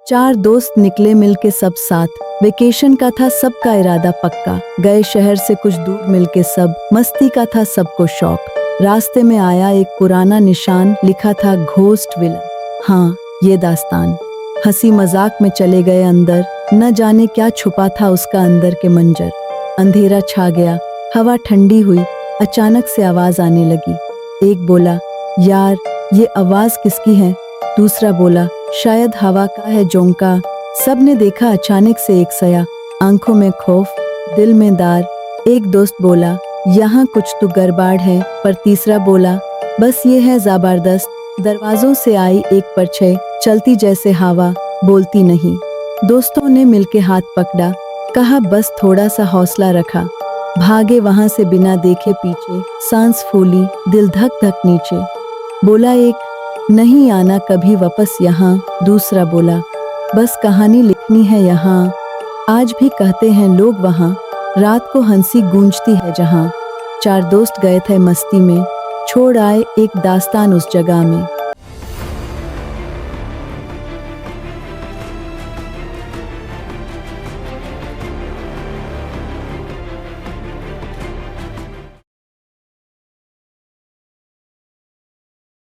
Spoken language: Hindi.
चार दोस्त निकले मिलके सब साथ। वेकेशन का था सबका इरादा पक्का। गए शहर से कुछ दूर मिलके सब। मस्ती का था सबको शौक। रास्ते में आया एक पुराना निशान, लिखा था घोस्ट विला। हाँ, ये दास्तान। हंसी मजाक में चले गए अंदर, न जाने क्या छुपा था उसका अंदर के मंजर। अंधेरा छा गया, हवा ठंडी हुई, अचानक से आवाज आने लगी। एक बोला, यार ये आवाज किसकी है? दूसरा बोला, शायद हवा का है जोंका। सबने देखा अचानक से एक सया, आंखों में खौफ, दिल में दार। एक दोस्त बोला, यहाँ कुछ तो गड़बड़ है, पर तीसरा बोला, बस ये है जबरदस्त। दरवाजों से आई एक परछाई, चलती जैसे हवा, बोलती नहीं। दोस्तों ने मिलके हाथ पकड़ा, कहा बस थोड़ा सा हौसला रखा। भागे वहां से बिना देखे पीछे, सांस फूली, दिल धक धक नीचे। बोला एक, नहीं आना कभी वापस यहाँ। दूसरा बोला, बस कहानी लिखनी है यहाँ। आज भी कहते हैं लोग वहाँ, रात को हंसी गूंजती है जहाँ। चार दोस्त गए थे मस्ती में, छोड़ आए एक दास्तान उस जगह में।